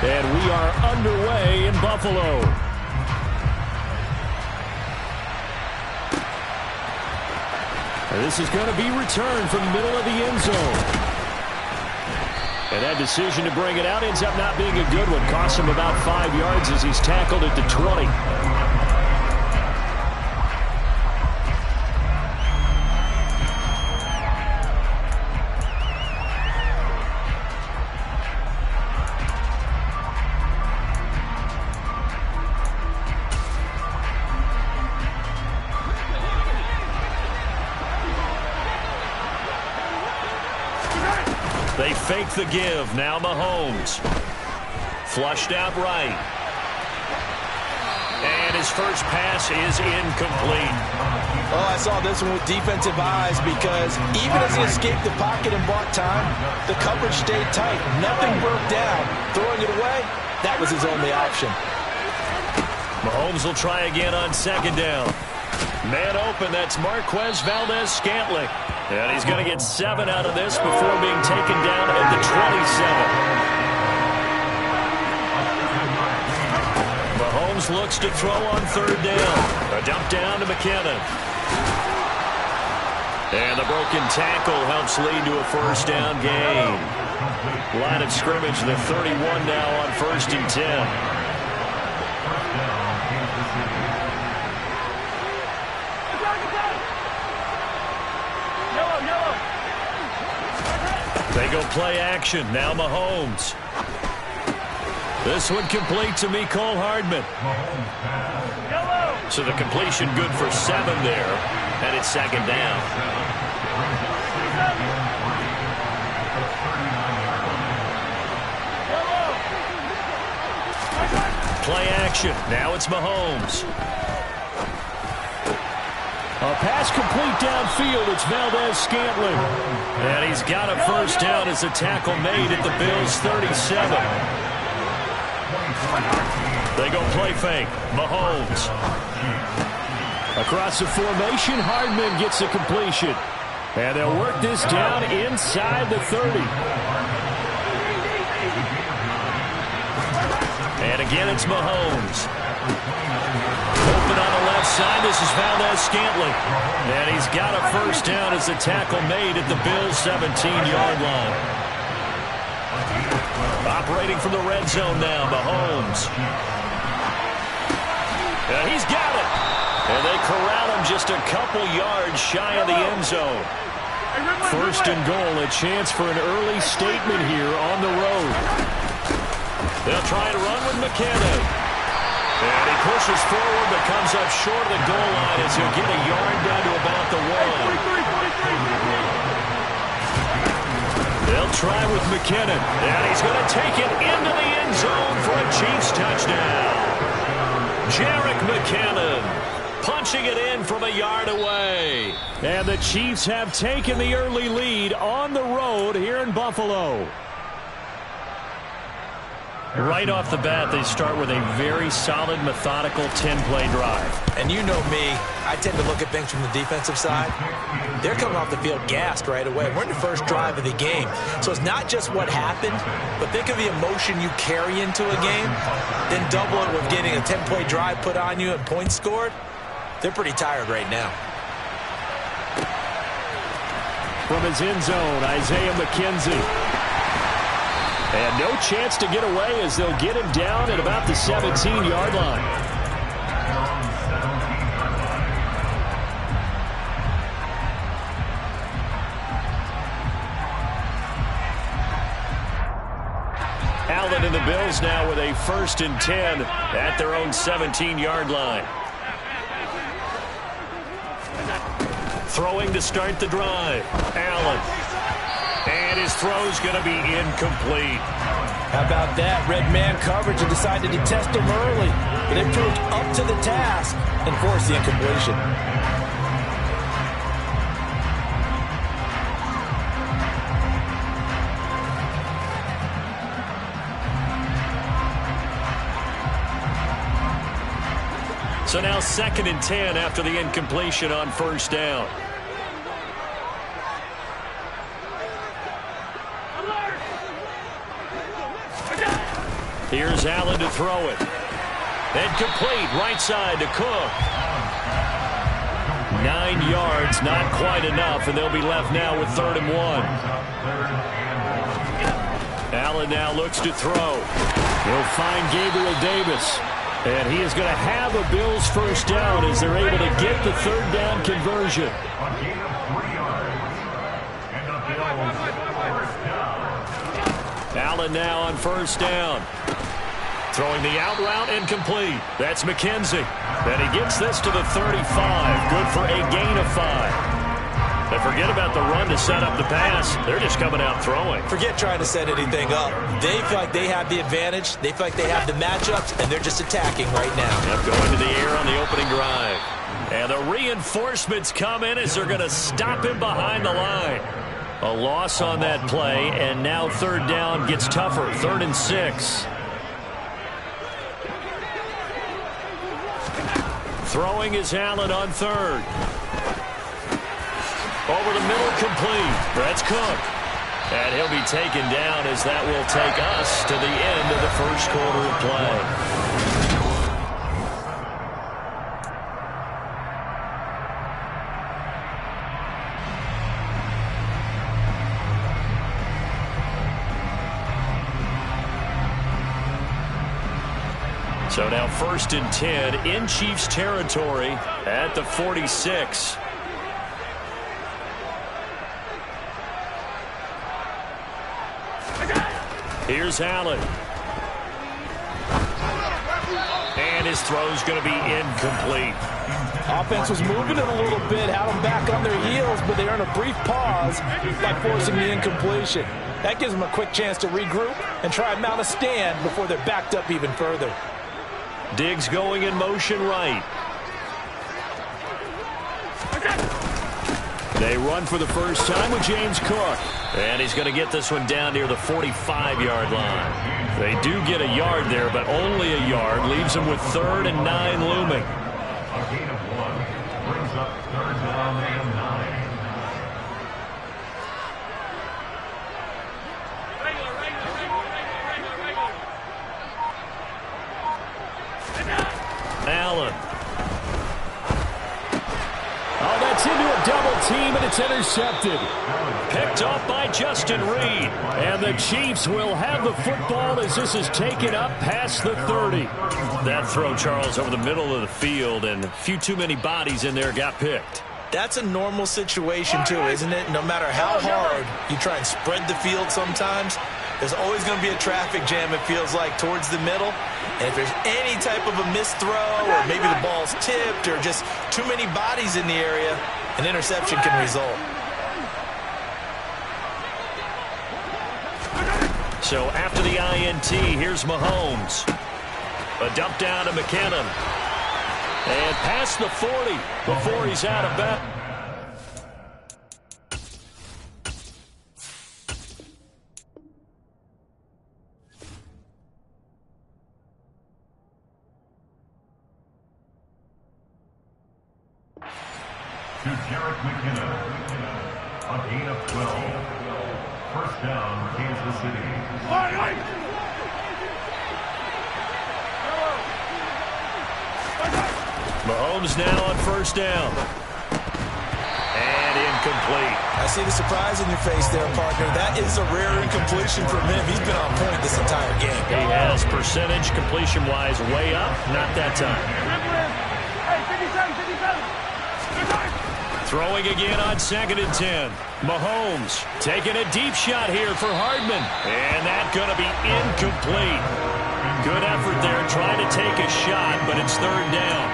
And we are underway in Buffalo. And this is going to be returned from the middle of the end zone. And that decision to bring it out ends up not being a good one. Costs him about 5 yards as he's tackled at the 20. They fake the give. Now Mahomes. Flushed out right. And his first pass is incomplete. Oh, I saw this one with defensive eyes because even as he escaped the pocket and bought time, the coverage stayed tight. Nothing broke down. Throwing it away, that was his only option. Mahomes will try again on second down. Man open, that's Marquez Valdez-Scantling. And he's going to get 7 out of this before being taken down at the 27. Mahomes looks to throw on third down. A dump down to McKinnon. And the broken tackle helps lead to a first down gain. Line of scrimmage, the 31 now on 1st and 10. They go play action. Now Mahomes. This one complete to Mecole Hardman. So the completion good for 7 there. And it's second down. Play action. Now it's Mahomes. A pass complete downfield. It's Valdez-Scantling. And he's got a first down as a tackle made at the Bills' 37. They go play fake. Mahomes. Across the formation, Hardman gets the completion. And they'll work this down inside the 30. And again, it's Mahomes. Open on the left side, this is Valdez-Scantling. And he's got a first down as the tackle made at the Bills' 17-yard line. Operating from the red zone now, Mahomes. And he's got it. And they corral him just a couple yards shy of the end zone. First and goal, a chance for an early statement here on the road. They'll try to run with McKinnon. And he pushes forward but comes up short of the goal line as he'll get a yard down to about the 1. They'll try with McKinnon. And he's going to take it into the end zone for a Chiefs touchdown. Jerick McKinnon punching it in from a yard away. And the Chiefs have taken the early lead on the road here in Buffalo. Right off the bat, they start with a very solid, methodical 10-play drive. And you know me, I tend to look at things from the defensive side. They're coming off the field gassed right away. We're in the first drive of the game. So it's not just what happened, but think of the emotion you carry into a game, then double it with getting a 10-play drive put on you and points scored. They're pretty tired right now. From his end zone, Isaiah McKenzie. And no chance to get away as they'll get him down at about the 17-yard line. Allen and the Bills now with a 1st and 10 at their own 17-yard line. Throwing to start the drive. Allen. And his throw's going to be incomplete. How about that? Red man coverage and decided to test him early. But they proved up to the task and forced the incompletion. So now 2nd and 10 after the incompletion on first down. Here's Allen to throw it. And complete, right side to Cook. 9 yards, not quite enough, and they'll be left now with 3rd and 1. Allen now looks to throw. He'll find Gabriel Davis. And he is going to have a Bills first down as they're able to get the 3rd down conversion. Allen now on 1st down. Throwing the out route and complete. That's McKenzie. And he gets this to the 35. Good for a gain of 5. And forget about the run to set up the pass. They're just coming out throwing. Forget trying to set anything up. They feel like they have the advantage. They feel like they have the matchups, and they're just attacking right now. Yep, going to the air on the opening drive. And the reinforcements come in as they're going to stop him behind the line. A loss on that play, and now 3rd down gets tougher. 3rd and 6. Throwing is Allen on 3rd. Over the middle, complete. That's Cook. And he'll be taken down as that will take us to the end of the 1st quarter of play. So now 1st and 10 in Chiefs territory at the 46. Here's Allen. And his throw's going to be incomplete. Offense was moving it a little bit, had them back on their heels, but they earned a brief pause by forcing the incompletion. That gives them a quick chance to regroup and try and mount a stand before they're backed up even further. Diggs going in motion right. They run for the first time with James Cook. And he's going to get this one down near the 45-yard line. They do get a yard there, but only a yard. Leaves them with 3rd and 9 looming. A gain of 1 brings up 3rd down and 9. Allen. Oh, that's into a double team, and it's intercepted. Picked off by Justin Reed. And the Chiefs will have the football as this is taken up past the 30. That throw, Charles, over the middle of the field, and a few too many bodies in there got picked. That's a normal situation, too, isn't it? No matter how hard you try and spread the field sometimes, there's always going to be a traffic jam, it feels like, towards the middle. And if there's any type of a missed throw, or maybe the ball's tipped, or just too many bodies in the area, an interception can result. So after the INT, here's Mahomes. A dump down to McKinnon. And past the 40 before he's out of bounds. To Jarek McKinnon. A gain of 12. First down, Kansas City. Mahomes now on 1st down. And incomplete. I see the surprise in your face there, partner. That is a rare incompletion from him. He's been on point this entire game. He has percentage completion-wise way up. Not that time. Throwing again on 2nd and 10. Mahomes taking a deep shot here for Hardman. And that's going to be incomplete. Good effort there trying to take a shot, but it's 3rd down.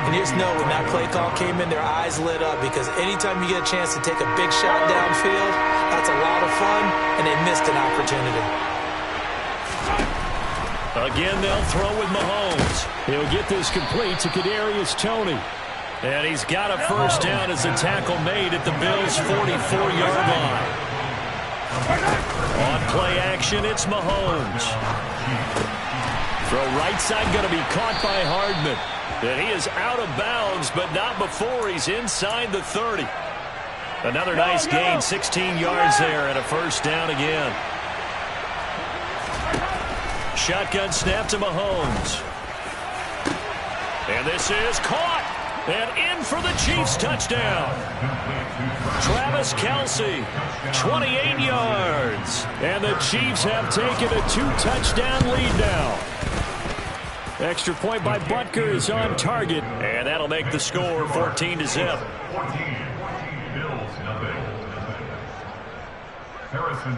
And you just know when that play call came in, their eyes lit up because anytime you get a chance to take a big shot downfield, that's a lot of fun, and they missed an opportunity. Again, they'll throw with Mahomes. He'll get this complete to Kadarius Toney. And he's got a first down as a tackle made at the Bills' 44-yard line. On play action, it's Mahomes. Throw right side going to be caught by Hardman. And he is out of bounds, but not before he's inside the 30. Another nice gain, 16 yards there, and a first down again. Shotgun snap to Mahomes. And this is caught. And in for the Chiefs touchdown. Travis Kelce, 28 yards. And the Chiefs have taken a 2-touchdown lead now. Extra point by Butker is on target. And that'll make the score 14-0.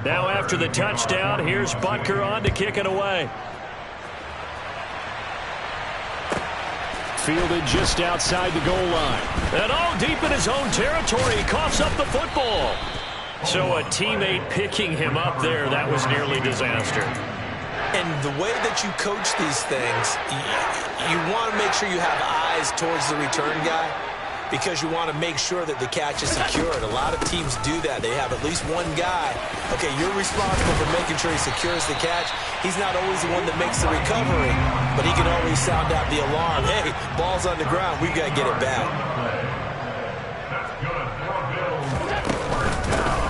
Now after the touchdown, here's Butker on to kick it away. Fielded just outside the goal line. And all deep in his own territory, he coughs up the football. So a teammate picking him up there, that was nearly disaster. And the way that you coach these things, you want to make sure you have eyes towards the return guy because you want to make sure that the catch is secured. A lot of teams do that. They have at least one guy. Okay, you're responsible for making sure he secures the catch. He's not always the one that makes the recovery, but he can always sound out the alarm. Hey, ball's on the ground. We've got to get it back.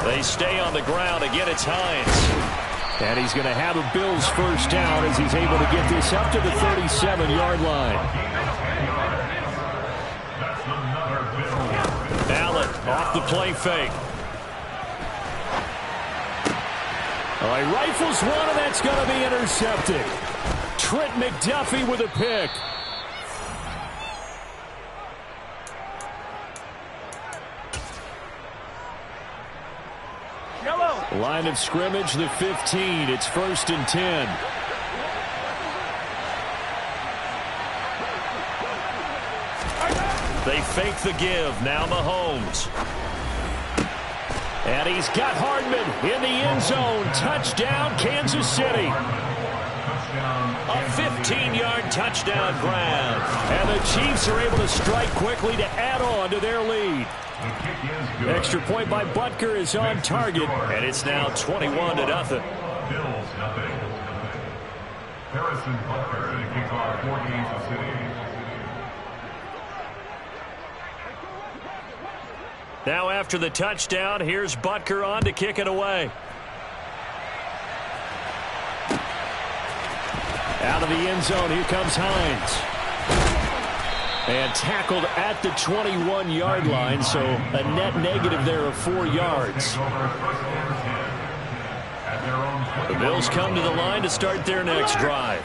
They stay on the ground. Again, it's Hines. And he's going to have the Bills first down as he's able to get this up to the 37-yard line. Allen off the play fake. All right, rifles one, and that's going to be intercepted. Trent McDuffie with a pick. Line of scrimmage, the 15. It's 1st and 10. They fake the give. Now Mahomes. And he's got Hardman in the end zone. Touchdown, Kansas City. A 15-yard touchdown grab. And the Chiefs are able to strike quickly to add on to their lead. Extra point by Butker is on target, and it's now 21-0. Bills nothing. Harrison Butker to kick off for Kansas City. Now after the touchdown, here's Butker on to kick it away. Out of the end zone, here comes Hines. And tackled at the 21-yard line, so a net negative there of 4 yards. The Bills come to the line to start their next drive.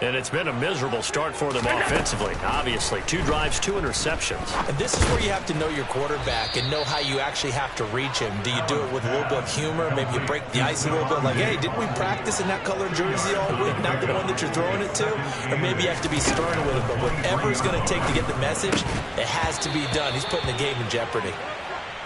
And it's been a miserable start for them offensively. Obviously, 2 drives, 2 interceptions. And this is where you have to know your quarterback and know how you actually have to reach him. Do you do it with a little bit of humor? Maybe you break the ice a little bit like, hey, didn't we practice in that color jersey all week, not the one that you're throwing it to? Or maybe you have to be stern with him. But whatever it's going to take to get the message, it has to be done. He's putting the game in jeopardy.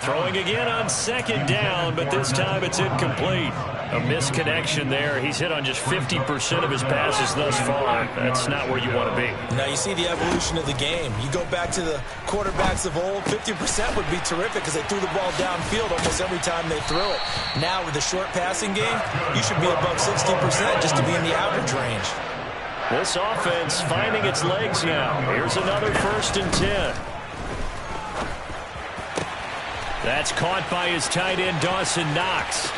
Throwing again on 2nd down, but this time it's incomplete. A misconnection there. He's hit on just 50% of his passes thus far. That's not where you want to be. Now you see the evolution of the game. You go back to the quarterbacks of old, 50% would be terrific because they threw the ball downfield almost every time they threw it. Now with the short passing game, you should be above 60% just to be in the average range. This offense finding its legs now. Here's another 1st and 10. That's caught by his tight end, Dawson Knox.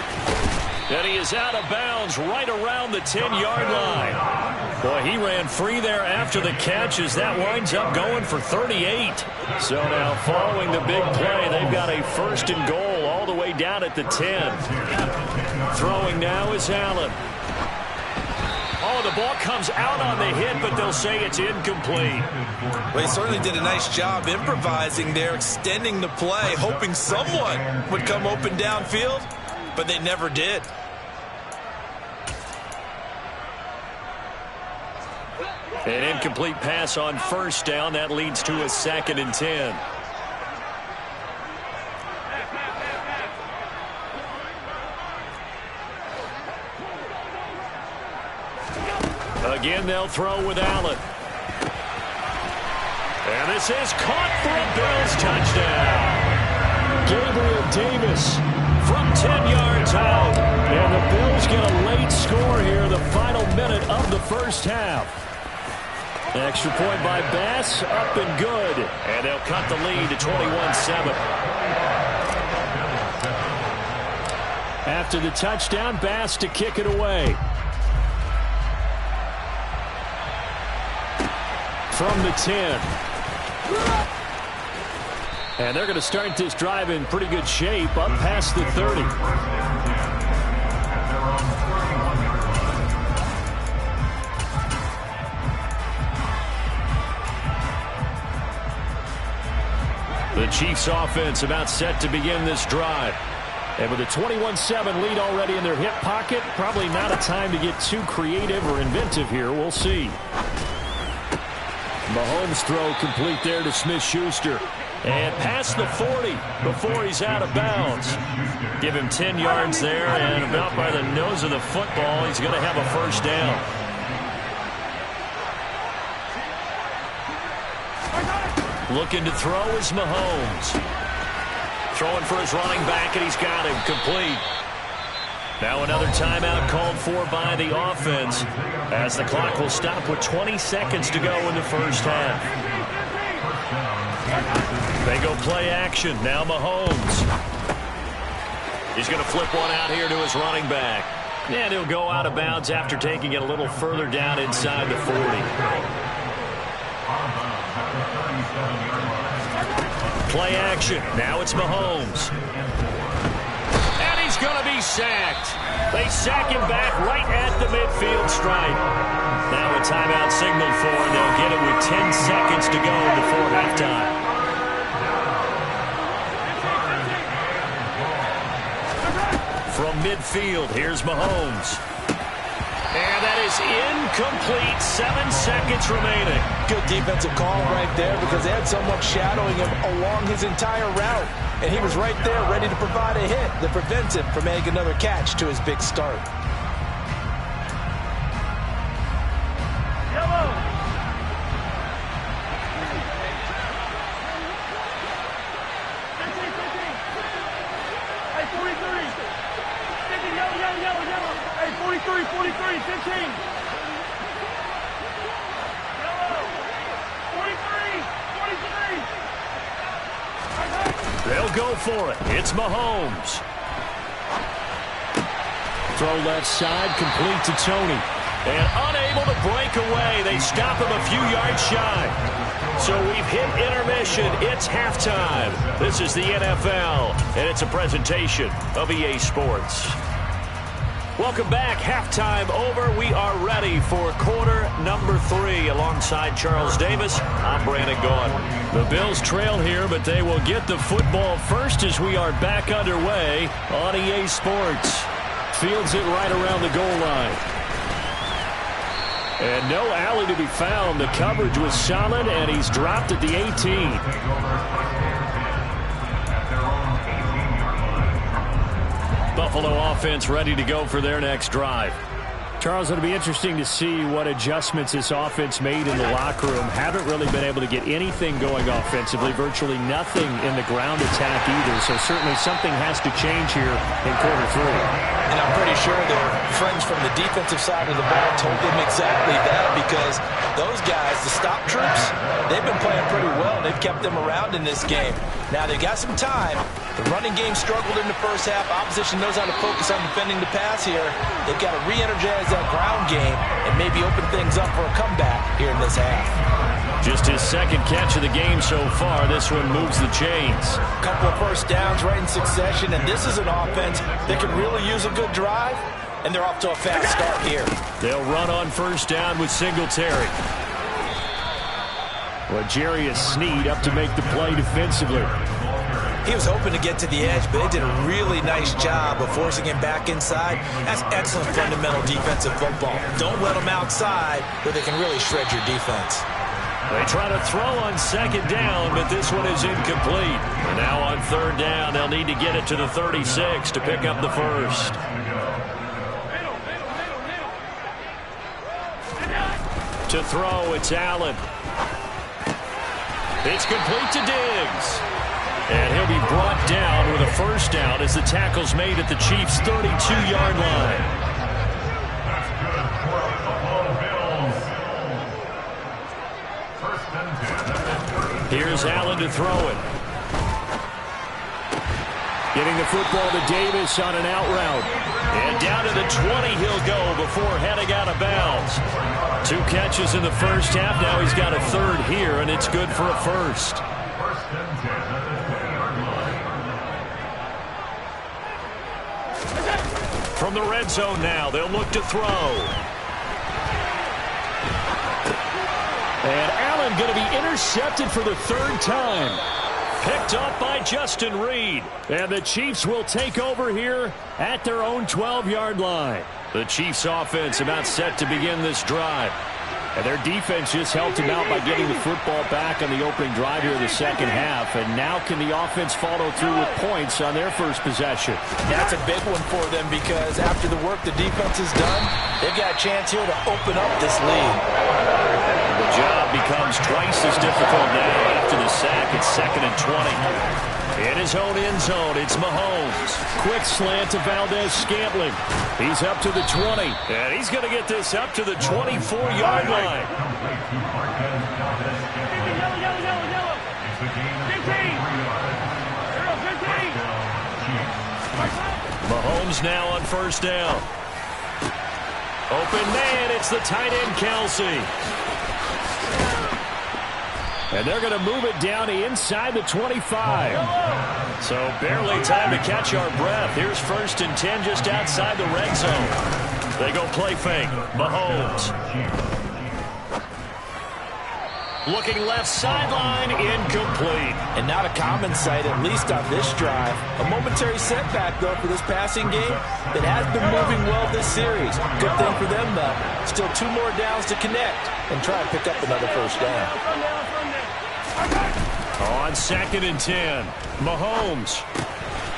And he is out of bounds right around the 10-yard line. Boy, he ran free there after the catch as that winds up going for 38. So now following the big play, they've got a 1st and goal all the way down at the 10. Throwing now is Allen. Oh, the ball comes out on the hit, but they'll say it's incomplete. Well, he certainly did a nice job improvising there, extending the play, hoping someone would come open downfield, but they never did. An incomplete pass on 1st down. That leads to a 2nd and 10. Again, they'll throw with Allen. And this is caught for a Bills touchdown. Gabriel Davis from 10 yards out. And the Bills get a late score here, the final minute of the 1st half. Extra point by Bass, up and good. And they'll cut the lead to 21-7. After the touchdown, Bass to kick it away. from the 10. And they're going to start this drive in pretty good shape, up past the 30. The Chiefs offense about set to begin this drive. And with a 21-7 lead already in their hip pocket, probably not a time to get too creative or inventive here. We'll see. Mahomes' throw complete there to Smith-Schuster. And past the 40 before he's out of bounds. Give him 10 yards there, and about by the nose of the football, he's going to have a first down. Looking to throw is Mahomes. Throwing for his running back, and he's got him complete. Now another timeout called for by the offense, as the clock will stop with 20 seconds to go in the first half. They go play action. Now Mahomes. He's going to flip one out here to his running back. And he'll go out of bounds after taking it a little further down inside the 40. Play action. Now it's Mahomes. And he's going to be sacked. They sack him back right at the midfield stripe. Now a timeout signaled for, and they'll get it with 10 seconds to go before halftime. From midfield, here's Mahomes. And that is incomplete. 7 seconds remaining. Good defensive call right there, because they had someone shadowing him along his entire route. And he was right there ready to provide a hit that prevents him from making another catch to his big start. They'll go for it. It's Mahomes. Throw left side, complete to Tony. And unable to break away. They stop him a few yards shy. So we've hit intermission. It's halftime. This is the NFL, and it's a presentation of EA Sports. Welcome back. Halftime over. We are ready for quarter number 3. Alongside Charles Davis, I'm Brandon Gaughan. The Bills trail here, but they will get the football first as we are back underway on EA Sports. Fields it right around the goal line. And no alley to be found. The coverage was solid, and he's dropped at the 18. Buffalo offense ready to go for their next drive. Charles, it'll be interesting to see what adjustments this offense made in the locker room. Haven't really been able to get anything going offensively, virtually nothing in the ground attack either. So certainly something has to change here in quarter 3. And I'm pretty sure their friends from the defensive side of the ball told them exactly that, because those guys, the stop troops, they've been playing pretty well. They've kept them around in this game. Now they've got some time. The running game struggled in the first half. Opposition knows how to focus on defending the pass here. They've got to re-energize that ground game and maybe open things up for a comeback here in this half. Just his second catch of the game so far. This one moves the chains. A couple of first downs right in succession, and this is an offense that can really use a good drive, and they're off to a fast start here. They'll run on first down with Singletary. Well, Jarius Sneed up to make the play defensively. He was hoping to get to the edge, but they did a really nice job of forcing him back inside. That's excellent fundamental defensive football. Don't let them outside where they can really shred your defense. They try to throw on second down, but this one is incomplete. And now on third down, they'll need to get it to the 36 to pick up the first. To throw, it's Allen. It's complete to Diggs. And he'll be brought down with a first down as the tackle's made at the Chiefs' 32-yard line. That's good for the Buffalo Bills. First and 10. Here's Allen to throw it. Getting the football to Davis on an out route. And down to the 20 he'll go before heading out of bounds. 2 catches in the first half. Now he's got a third here, and it's good for a first. First and 10 at the 20-yard line. From the red zone now, they'll look to throw. And Allen going to be intercepted for the 3rd time. Picked up by Justin Reed. And the Chiefs will take over here at their own 12-yard line. The Chiefs offense about set to begin this drive. And their defense just helped him out by getting the football back on the opening drive here in the second half. And now can the offense follow through with points on their first possession? That's a big one for them because after the work the defense has done, they've got a chance here to open up this lead. The job becomes twice as difficult now after the sack. It's 2nd and 20. In his own end zone, it's Mahomes. Quick slant to Valdez-Scantling. He's up to the 20. And he's going to get this up to the 24-yard line. Mahomes now on first down. Open man, it's the tight end, Kelsey. And they're going to move it down inside the 25. So barely time to catch our breath. Here's 1st and 10 just outside the red zone. They go play fake. Mahomes. Looking left sideline, incomplete. And not a common sight, at least on this drive. A momentary setback, though, for this passing game that has been moving well this series. Good thing for them, though. Still 2 more downs to connect and try and pick up another first down. On 2nd and 10, Mahomes.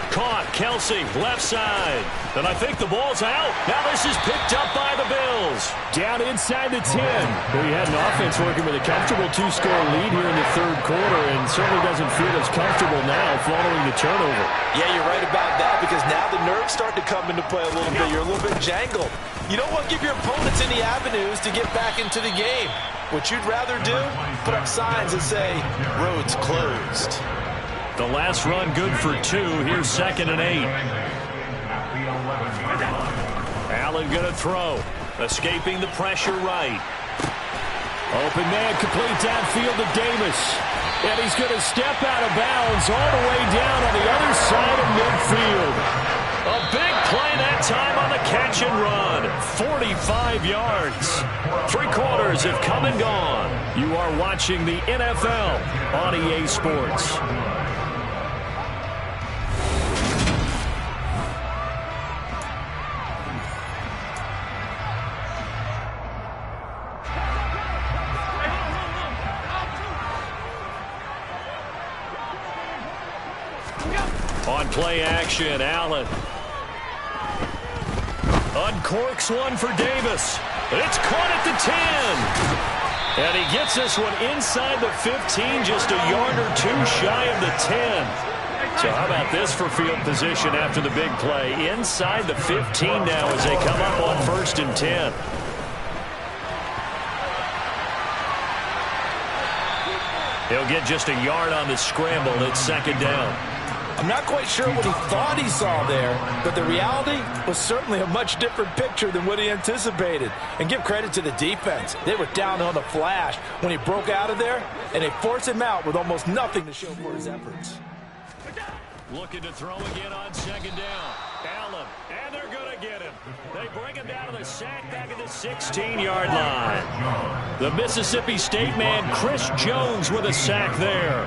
Caught, Kelsey, left side. And I think the ball's out. Now this is picked up by the Bills. Down inside the 10. We had an offense working with a comfortable 2-score lead here in the 3rd quarter and certainly doesn't feel as comfortable now following the turnover. Yeah, you're right about that because now the nerves start to come into play a little bit. You're a little bit jangled. You don't want to give your opponents any avenues to get back into the game. What you'd rather do, put up signs that say, roads closed. The last run good for 2. Here's 2nd and 8. Allen going to throw. Escaping the pressure right. Open man, complete downfield to Davis. And he's going to step out of bounds all the way down on the other side of midfield. A big play that time on the catch and run. 45 yards. 3 quarters have come and gone. You are watching the NFL on EA Sports. On play action, Allen. Uncorks one for Davis. It's caught at the 10. And he gets this one inside the 15, just a yard or 2 shy of the 10. So how about this for field position after the big play? Inside the 15 now as they come up on 1st and 10. He'll get just a yard on the scramble. It's 2nd down. I'm not quite sure what he thought he saw there, but the reality was certainly a much different picture than what he anticipated. And give credit to the defense. They were down on the flash when he broke out of there, and they forced him out with almost nothing to show for his efforts. Looking to throw again on 2nd down. Allen, and they're going to get him. They bring him down to the sack back at the 16-yard line. The Mississippi State man, Chris Jones, with a sack there.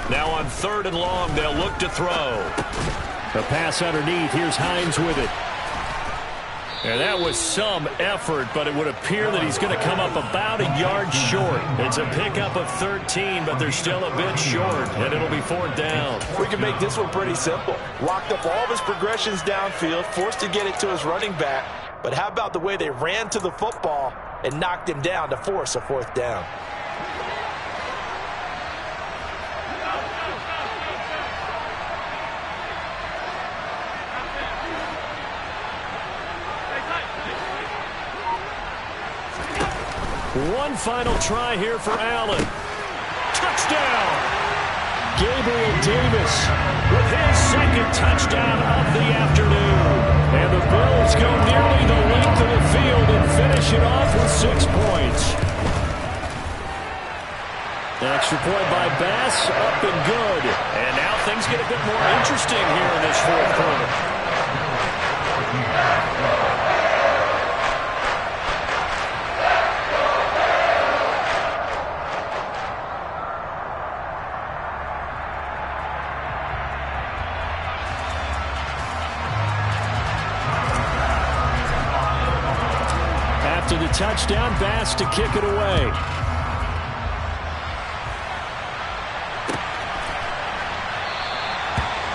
Now on 3rd and long, they'll look to throw. The pass underneath. Here's Hines with it. And that was some effort, but it would appear that he's going to come up about a yard short. It's a pickup of 13, but they're still a bit short, and it'll be 4th down. We can make this one pretty simple. Locked up all of his progressions downfield, forced to get it to his running back. But how about the way they ran to the football and knocked him down to force a 4th down? One final try here for Allen. Touchdown! Gabriel Davis with his 2nd touchdown of the afternoon. And the Bills go nearly the length of Extra point by Bass, up and good. And now things get a bit more interesting here in this fourth quarter. After the touchdown, Bass to kick it away.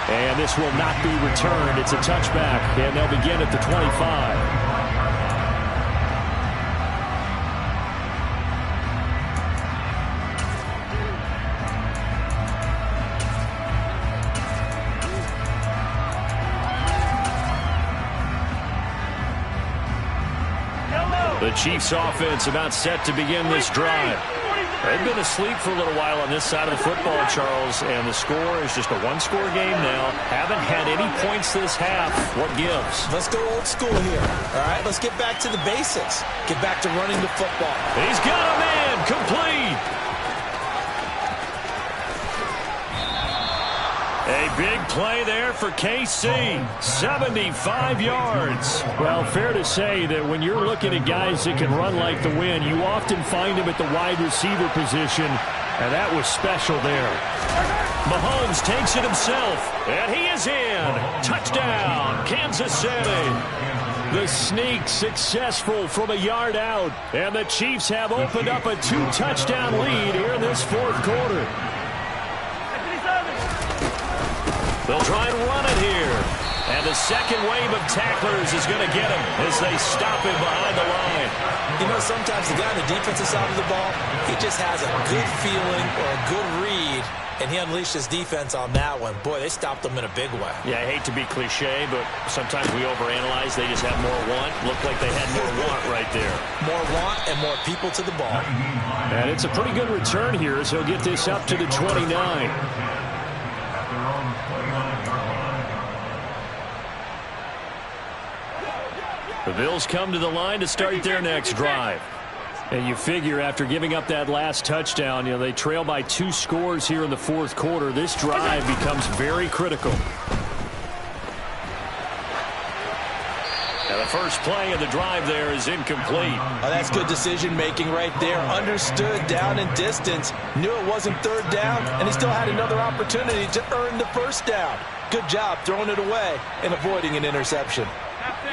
And this will not be returned. It's a touchback, and they'll begin at the 25. The Chiefs offense about set to begin this drive. They've been asleep for a little while on this side of the football, Charles, and the score is just a one-score game now. Haven't had any points this half. What gives? Let's go old school here. All right, let's get back to the basics. Get back to running the football. He's got a man complete. A big play there for KC. 75 yards. Well, fair to say that when you're looking at guys that can run like the wind, you often find them at the wide receiver position, and that was special there. Mahomes takes it himself, and he is in. Touchdown, Kansas City. The sneak successful from a yard out, and the Chiefs have opened up a 2-touchdown lead here in this fourth quarter. They'll try and run it here. And the second wave of tacklers is going to get him as they stop him behind the line. You know, sometimes the guy on the defensive side of the ball, he just has a good feeling or a good read, and he unleashed his defense on that one. Boy, they stopped him in a big way. Yeah, I hate to be cliche, but sometimes we overanalyze. They just have more want. Looked like they had more want right there. More want and more people to the ball. And it's a pretty good return here as he'll get this up to the 29. The Bills come to the line to start their next drive. And you figure after giving up that last touchdown, they trail by 2 scores here in the fourth quarter. This drive becomes very critical. And the first play of the drive there is incomplete. Oh, that's good decision-making right there. Understood down and distance. Knew it wasn't third down, and he still had another opportunity to earn the first down. Good job throwing it away and avoiding an interception.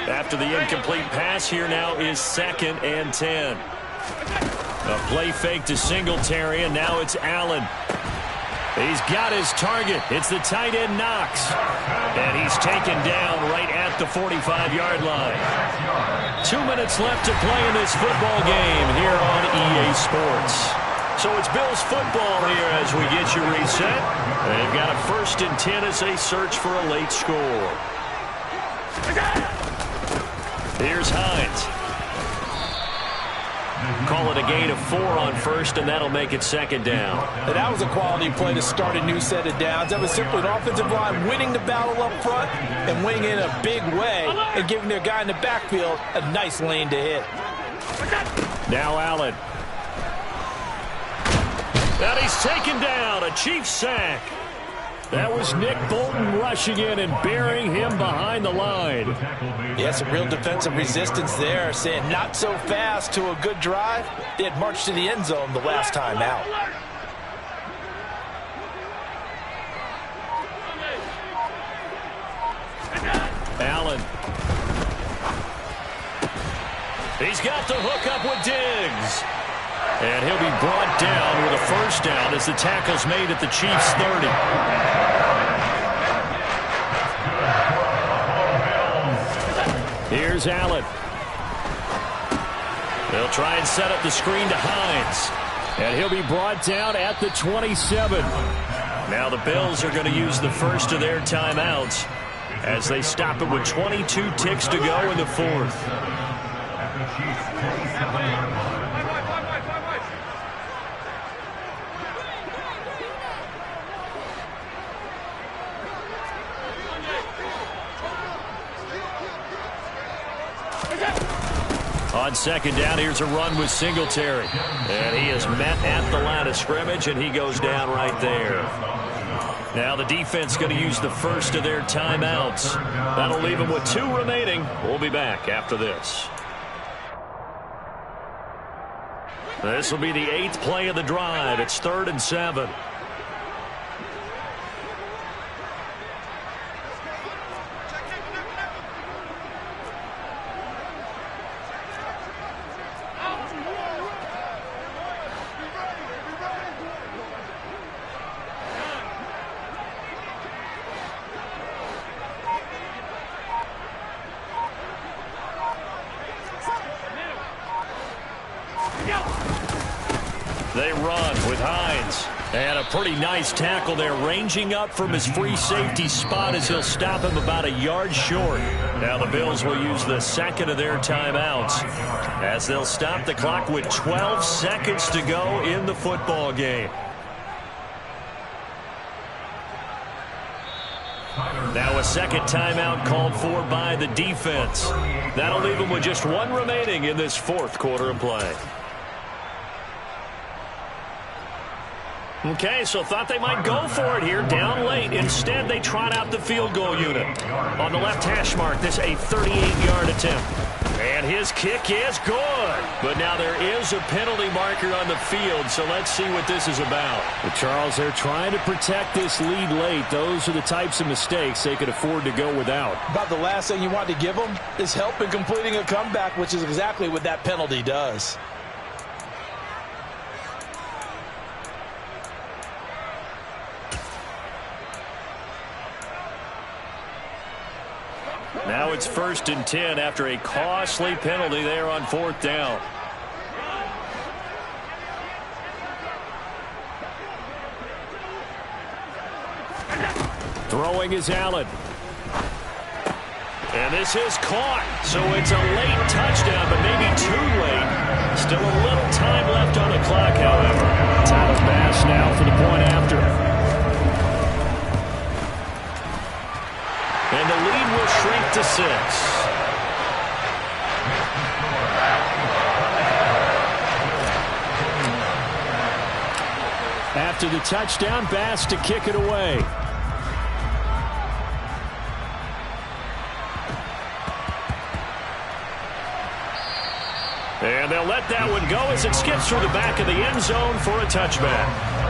After the incomplete pass, here now is 2nd and 10. A play fake to Singletary, and now it's Allen. He's got his target. It's the tight end Knox. And he's taken down right at the 45-yard line. 2 minutes left to play in this football game here on EA Sports. So it's Bills football here as we get you reset. They've got a 1st and 10 as they search for a late score. Here's Hines. Call it a gain of 4 on 1st, and that'll make it 2nd down. And that was a quality play to start a new set of downs. That was simply an offensive line winning the battle up front and winning in a big way and giving their guy in the backfield a nice lane to hit. Now Allen. And he's taken down. A Chiefs sack. That was Nick Bolton rushing in and burying him behind the line. Yeah, some real defensive resistance there, saying not so fast to a good drive. They had marched to the end zone the last time out. Allen. He's got the hook up with Diggs. And he'll be brought down with a 1st down as the tackle's made at the Chiefs' 30. Here's Allen. They'll try and set up the screen to Hines. And he'll be brought down at the 27. Now the Bills are going to use the first of their timeouts as they stop it with 22 ticks to go in the 4th. On second down, here's a run with Singletary. And he is met at the line of scrimmage, and he goes down right there. Now the defense going to use the first of their timeouts. That'll leave them with 2 remaining. We'll be back after this. This will be the 8th play of the drive. It's 3rd and 7. They run with Hines. And a pretty nice tackle there, ranging up from his free safety spot as he'll stop him about a yard short. Now the Bills will use the second of their timeouts as they'll stop the clock with 12 seconds to go in the football game. Now a second timeout called for by the defense. That'll leave them with just 1 remaining in this 4th quarter of play. Okay, so thought they might go for it here, down late. Instead, they trot out the field goal unit. On the left hash mark, this a 38-yard attempt. And his kick is good. But now there is a penalty marker on the field, so let's see what this is about. Well, Charles, they're trying to protect this lead late. Those are the types of mistakes they could afford to go without. About the last thing you want to give them is help in completing a comeback, which is exactly what that penalty does. Now it's 1st and 10 after a costly penalty there on 4th down. Throwing is Allen. And this is caught. So it's a late touchdown, but maybe too late. Still a little time left on the clock, however. Tyler Bass now for the point after. And the lead will shrink to 6. After the touchdown, Bass to kick it away. And they'll let that one go as it skips through the back of the end zone for a touchback.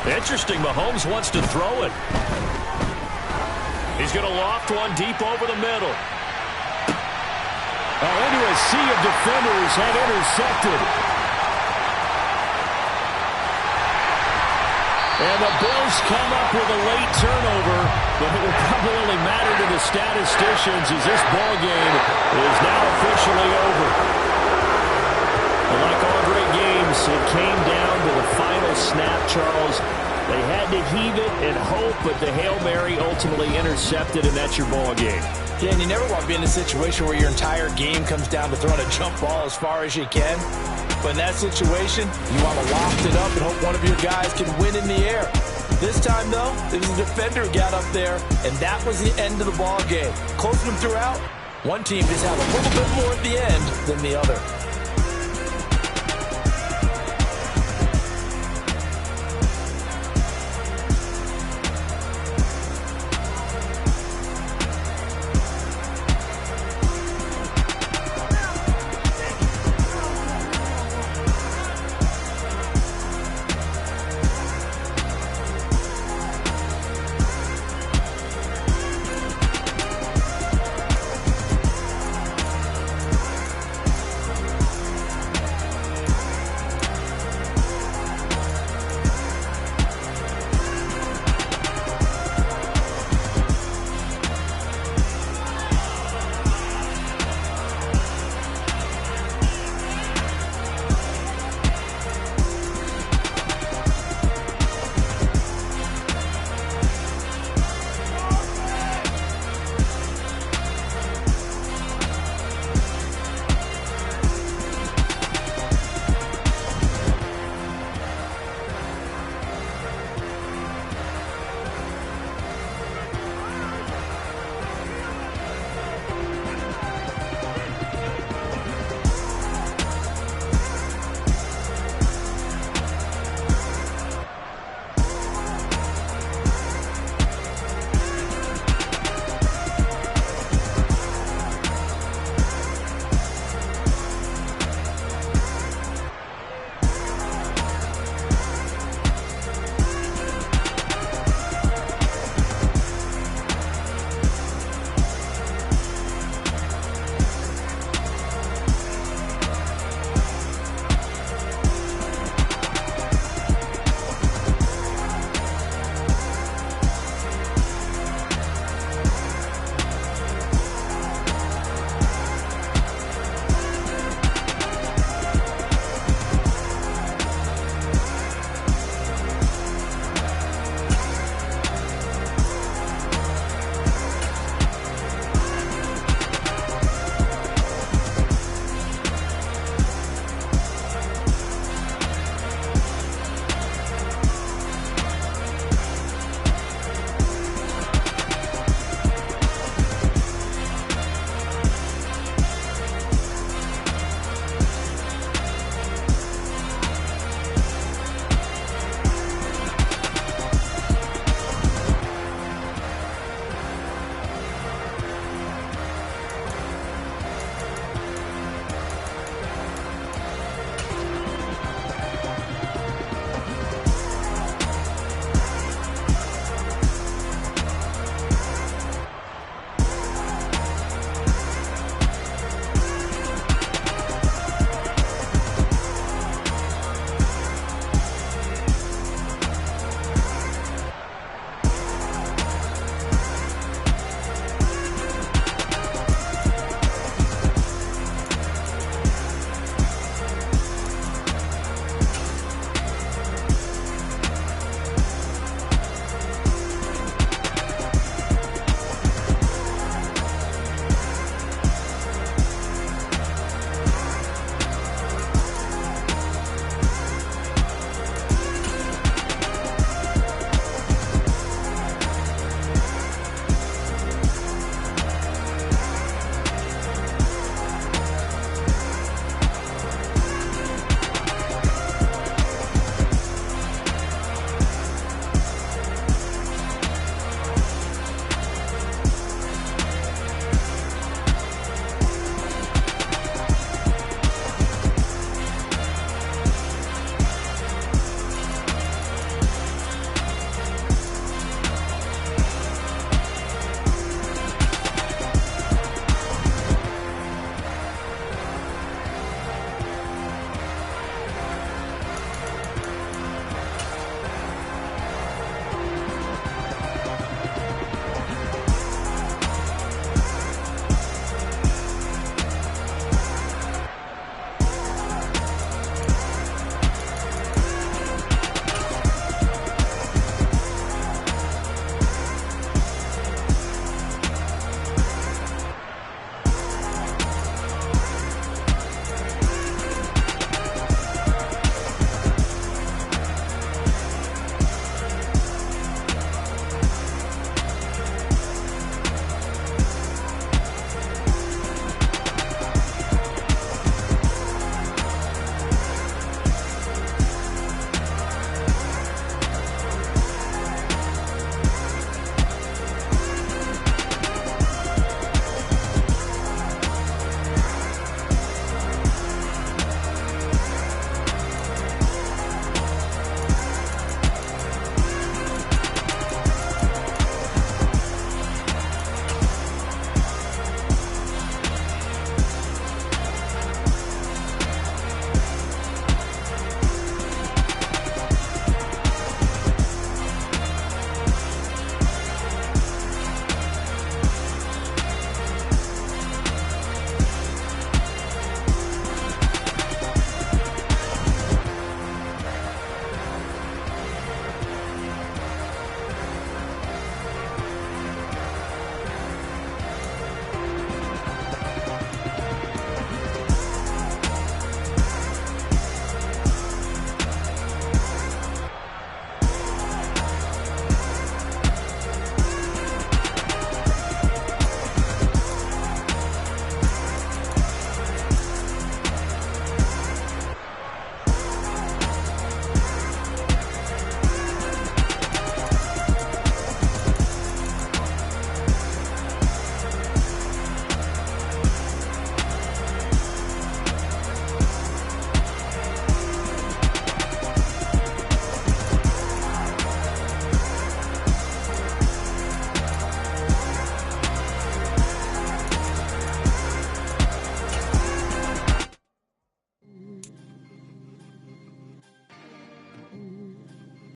Interesting, Mahomes wants to throw it. He's going to loft one deep over the middle. Into a sea of defenders and intercepted. And the Bills come up with a late turnover, but it will probably only matter to the statisticians as this ball game is now officially over. But like all great games, it came down to the final snap, Charles. They had to heave it and hope, but the Hail Mary ultimately intercepted, and that's your ball game. Yeah, and you never want to be in a situation where your entire game comes down to throwing a jump ball as far as you can. But in that situation, you want to loft it up and hope one of your guys can win in the air. This time, though, it was the defender got up there, and that was the end of the ball game. Close them throughout. One team just had a little bit more at the end than the other.